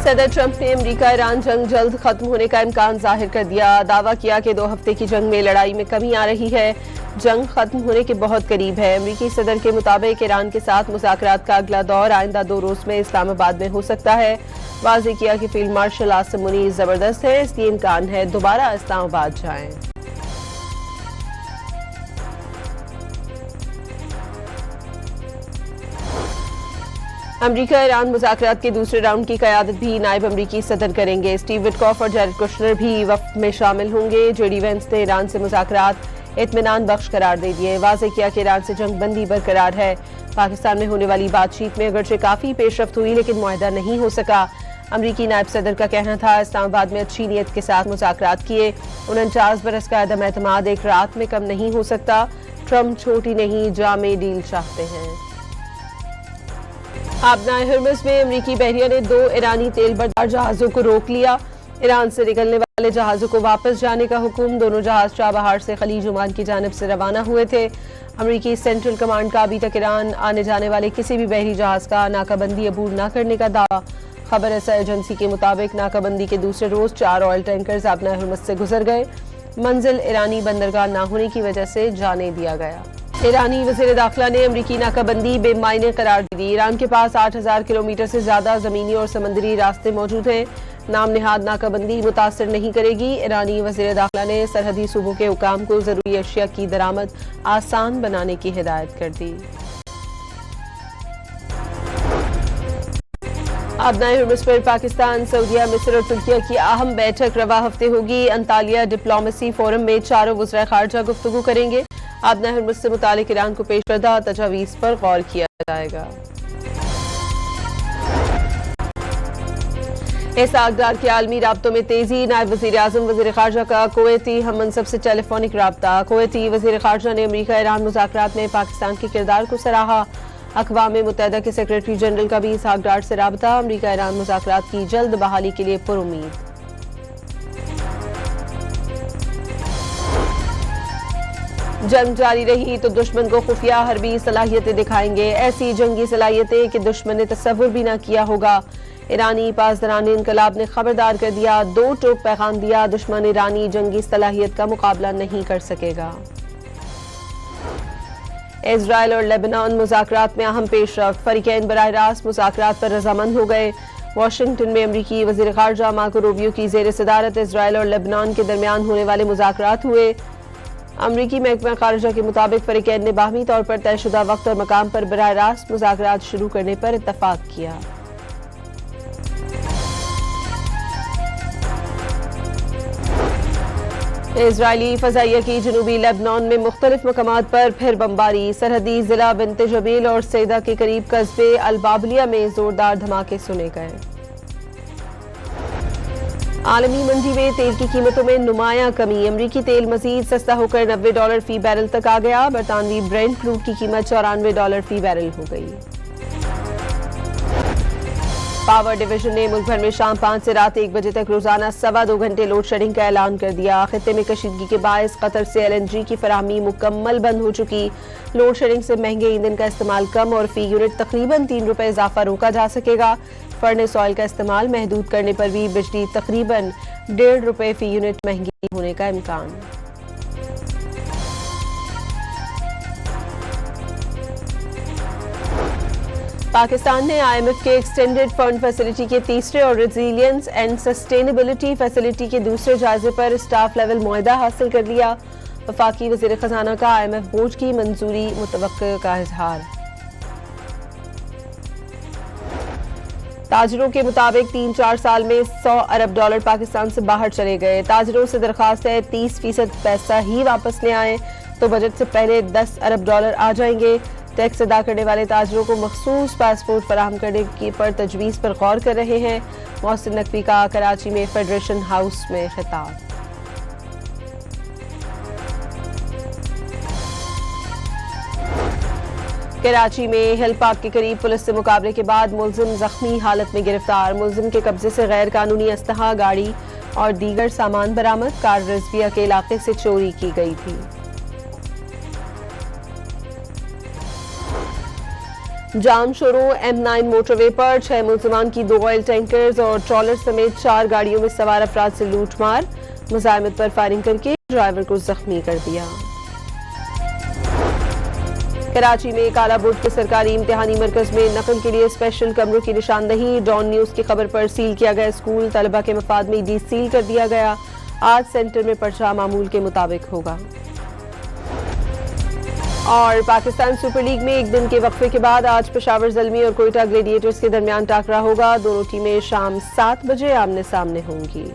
सदर ट्रंप ने America Iran जंग जल्द खत्म होने का इम्कान जाहिर कर दिया। दावा किया कि 2 हफ्ते की जंग में लड़ाई में कमी आ रही है। जंग खत्म होने के बहुत करीब है। अमेरिकी सदर के मुताबिक ईरान के साथ मुज़ाकरात का अगला दौर आइंदा 2 रोज में इस्लामाबाद में हो सकता है। वाज़ेह किया कि फील्ड मार्शल आसिम मुनीर जबरदस्त है, इसलिए इम्कान है दोबारा इस्लामाबाद जाएं। अमेरिका ईरान मुज़ाकरात के दूसरे राउंड की क़यादत भी नायब अमेरिकी सदर करेंगे। स्टीव विटकॉफ और जैरेड कुशनर भी वफ्द में शामिल होंगे। जेडी वेंस ने ईरान से मुज़ाकरात इत्मीनान बख्श करार दे दिए। वाज़ेह किया कि ईरान से जंग बंदी बरकरार है। पाकिस्तान में होने वाली बातचीत में अगरचे काफ़ी पेशरफ्त हुई, लेकिन मुआहदा नहीं हो सका। अमरीकी नायब सदर का कहना था इस्लामाबाद में अच्छी नीयत के साथ मुज़ाकरात किए। 49 बरस का अदम एतमाद एक रात में कम नहीं हो सकता। ट्रंप छोटी नहीं जामे डील चाहते हैं। आबनाए हर्मस में अमरीकी बहरिया ने 2 ईरानी तेल बरदार जहाजों को रोक लिया। ईरान से निकलने वाले जहाजों को वापस जाने का हुक्म। दोनों जहाज चाबहार से खलीज ओमान की जानिब से रवाना हुए थे। अमरीकी सेंट्रल कमांड का अभी तक ईरान आने जाने वाले किसी भी बहरी जहाज का नाकाबंदी अबूर न करने का दावा। खबर रसा एजेंसी के मुताबिक नाकाबंदी के दूसरे रोज 4 ऑयल टैंकर्स आबनाए हर्मस से गुजर गए। मंजिल ईरानी बंदरगाह न होने की वजह से जाने दिया गया। ईरानी वज़ीर दाखिला ने अमरीकी नाकाबंदी बेमायने करार दी। ईरान के पास 8000 किलोमीटर से ज्यादा जमीनी और समंदरी रास्ते मौजूद हैं। नाम निहाद नाकाबंदी मुतासर नहीं करेगी। ईरानी वज़ीर दाखिला ने सरहदी सूबों के हुकाम को जरूरी अशिया की दरामद आसान बनाने की हिदायत कर दी। आबनाए हर्मस पर पाकिस्तान, सऊदीया, मिस्र और तुर्किया की अहम बैठक रवा हफ्ते होगी। अंतालिया डिप्लोमेसी फोरम में चारों वज़राए खारजा गुफ्तगू करेंगे। आबनाए हर्मस से मुतालिक ईरान को पेश करदा तजावीज़ पर गौर किया जाएगा। इस आगदार के आलमी राब्तों में तेजी। नायब वज़ीर आज़म वज़ीर खारजा का कुवैती हम मनसब से टेलीफोनिक राब्ता। कुवैती वज़ीर खारजा ने अमरीका ईरान मुज़ाकरात में पाकिस्तान के किरदार को सराहा। अक़वाम मुत्तहिदा के सेक्रेटरी जनरल का भी इस आगदार से राब्ता। अमरीका ईरान मुज़ाकरात की जल्द बहाली के लिए पुरुम्मीद। जंग जारी रही तो दुश्मन को खुफिया हरबी सलाहियतें दिखाएंगे। ऐसी जंगी सलाहियतें कि दुश्मन ने तस्वुर भी न किया होगा। ईरानी पासदारान इनकलाब ने खबरदार कर दिया। 2 टोक पैगाम दिया। दुश्मन ईरानी जंगी सलाहियत का मुकाबला नहीं कर सकेगा। इजराइल और लेबनान मुज़ाकरात में अहम पेशरफ्त। फरीकैन बराह रास्त मुज़ाकरात पर रजामंद हो गए। वाशिंगटन में अमरीकी वज़ीर खारजा मार्को रूबियो की ज़ेर सदारत इजराइल और लेबनान के दरमियान होने वाले मुज़ाकरात हुए। अमरीकी महकमा खारजा के मुताबिक फरीकैन ने बाहमी तौर पर तयशुदा वक्त और मकाम पर बराह रास्त मुज़ाकरात शुरू करने पर इत्तफाक किया। इजरायली फजाइया की जनूबी लेबनान में मुख्तलिफ मकामात पर फिर बमबारी। सरहदी जिला बिन्त जबील और सैदा के करीब कस्बे अलबाबलिया में जोरदार धमाके सुने गए। आलमी मंडी में तेल की कीमतों में नुमायां कमी। अमरीकी तेल मजीद सस्ता होकर $90 फी बैरल तक आ गया। बरतानवी ब्रेंट क्रूड की कीमत $94 फी बैरल हो गई। पावर डिवीजन ने मुल्क भर में शाम 5 से रात 1 बजे तक रोजाना 2.25 घंटे लोड शेडिंग का ऐलान कर दिया। खित्ते में कशीदगी के बायस कतर से LNG की फराहमी मुकम्मल बंद हो चुकी। लोड शेडिंग से महंगे ईंधन का इस्तेमाल कम और फी यूनिट तकरीबन ₹3 इजाफा रोका जा सकेगा। फर्नेस ऑयल का इस्तेमाल महदूद करने पर भी बिजली तकरीबन ₹1.5 फी यूनिट महंगी होने का इम्कान। पाकिस्तान ने IMF के एक्सटेंडेड फंड फैसिलिटी के तीसरे और रेजिलियंस एंड सस्टेनेबिलिटी फैसिलिटी के दूसरे जायजे पर स्टाफ लेवल मुआहदा हासिल कर लिया। वफाकी वज़ीर खजाना का IMF बोझ की मंजूरी मुतवक्किल का इजहार। ताजरों के मुताबिक 3-4 साल में $100 अरब पाकिस्तान से बाहर चले गए। ताजरों से दरखास्त है 30% पैसा ही वापस ले आए तो बजट से पहले $10 अरब आ जाएंगे। टैक्स अदा करने वाले ताजरों को मखसूस पासपोर्ट फराहम करने की पर तजवीज़ पर गौर कर रहे हैं। मोहसिन नकवी का कराची में फेडरेशन हाउस में खिताब। कराची में हिल पार्क के करीब पुलिस से मुकाबले के बाद मुलजिम जख्मी हालत में गिरफ्तार। मुलजिम के कब्जे से गैर कानूनी अस्तहा, गाड़ी और दीगर सामान बरामद। कार रिजविया के इलाके से चोरी की गई थी। जाम शुरू M9 मोटरवे पर 6 मुलजमान की 2 ऑयल टैंकर्स और ट्रॉलर समेत 4 गाड़ियों में सवार अफराद से लूटमार, मुजाहिमत पर फायरिंग करके ड्राइवर को जख्मी कर दिया। कराची में कालाबुर्ज के सरकारी इम्तिहानी मरकज में नकल के लिए स्पेशल कमरों की निशानदही। डॉन न्यूज की खबर पर सील किया गया स्कूल, तलबा के मफाद में डी सील कर दिया गया। आज सेंटर में पर्चा मामूल के मुताबिक होगा। और पाकिस्तान सुपर लीग में एक दिन के वक्फे के बाद आज पेशावर ज़ल्मी और कोयटा ग्लेडिएटर्स के दरमियान टाकरा होगा। दोनों टीमें शाम 7 बजे आमने सामने होंगी।